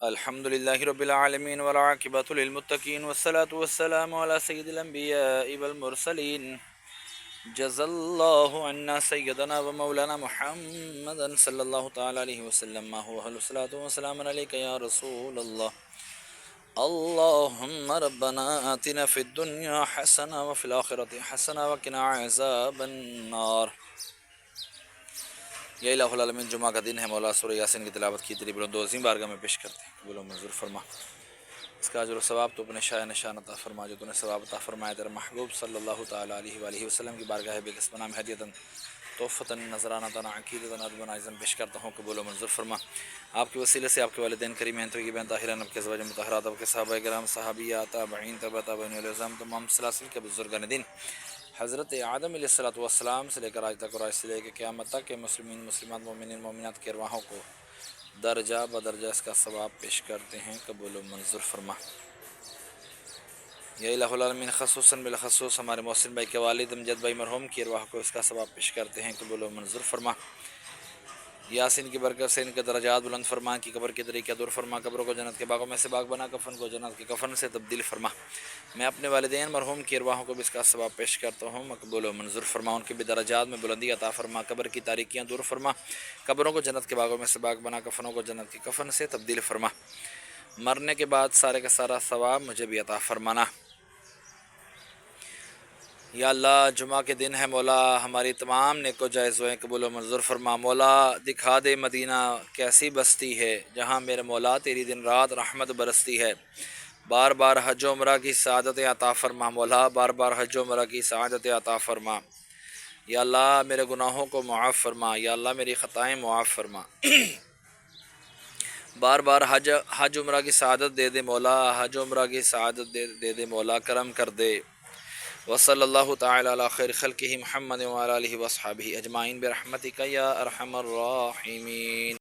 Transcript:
الحمد لله رب العالمين والعاقبة للمتقين والصلاة والسلام على سيد الأنبياء والمرسلين جزا الله عنا سيدنا ومولانا محمدا صلى الله تعالى عليه وسلم ما هو أهل الصلاة والسلام عليك يا رسول الله. اللهم ربنا آتنا في الدنيا حسنة وفي الآخرة حسنة وقنا عذاب النار. یا الہ العالمین، جمعہ کا دن ہے، مولا سورہ یاسین کی تلاوت کی تیری بلند و عظیم بارگاہ میں پیش کرتے ہیں، قبول و منظور فرما. اس کا اجر و ثواب تو اپنے شاہ نشان عطا فرما، جو تو نے ثواب عطا فرمایا تیرے محبوب صلی اللہ تعالیٰ علیہ وآلہ وسلم کی بارگاہ بے دست بنام ہدیتاً تحفتاً نذرانتاً عقیدتاً ادباً عزم پیش کرتا ہوں، قبول و منظور فرما. آپ کے وسیلے سے آپ کے والدین کریمین تو کی بین طاہرین، آپ کے ازواج مطہرات، آپ کے صحابہ کرام، صحابیات، تابعین، تبع تابعین العظام، تمام سلاسل کے بزرگان دین، حضرت آدم علیہ السلام سے لے کر آج تک اور آج سے لے کے قیامت تک کے مسلمین مسلمات مومنین مومنات کے ارواحوں کو درجہ بدرجہ اس کا ثواب پیش کرتے ہیں، قبول و منظور فرما. یا الہ العالمین، خصوصاً بالخصوص ہمارے محسن بھائی کے والد امجد بھائی مرحوم کی ارواح کو اس کا ثواب پیش کرتے ہیں، قبول و منظور فرما. یاسین کی برکت سے ان کے درجات بلند فرما، کی قبر کے طریقہ دور فرما، قبروں کو جنت کے باغوں میں سے باغ بنا، کفن کو جنت کے کفن سے تبدیل فرما. میں اپنے والدین مرحوم کی ارواحوں کو بھی اس کا ثواب پیش کرتا ہوں، مقبول و منظور فرما. ان کے بھی درجات میں بلندی عطا فرما، قبر کی تاریکیاں دور فرما، قبروں کو جنت کے باغوں میں سے باغ بنا، کفنوں کو جنت کے کفن سے تبدیل فرما. مرنے کے بعد سارے کا سارا ثواب مجھے بھی عطا فرمانا. یا اللہ، جمعہ کے دن ہے مولا، ہماری تمام نیک و جائز ہوئیں، قبول و منظور فرما. مولا دکھا دے مدینہ کیسی بستی ہے، جہاں میرے مولا تیری دن رات رحمت برستی ہے. بار بار حج و عمرہ کی سعادت عطا فرما مولا، بار بار حج و عمرہ کی سعادت عطا فرما. یا اللہ میرے گناہوں کو معاف فرما، یا اللہ میری خطائیں معاف فرما. بار بار حج عمرہ کی سعادت دے دے مولا، حج عمرہ کی سعادت دے دے مولا، کرم کر دے. وصلی اللہ تعالی علی خیر خلقہ محمد وعلی آلہ وصحبہ اجمعین برحمتک یا ارحم الراحمین.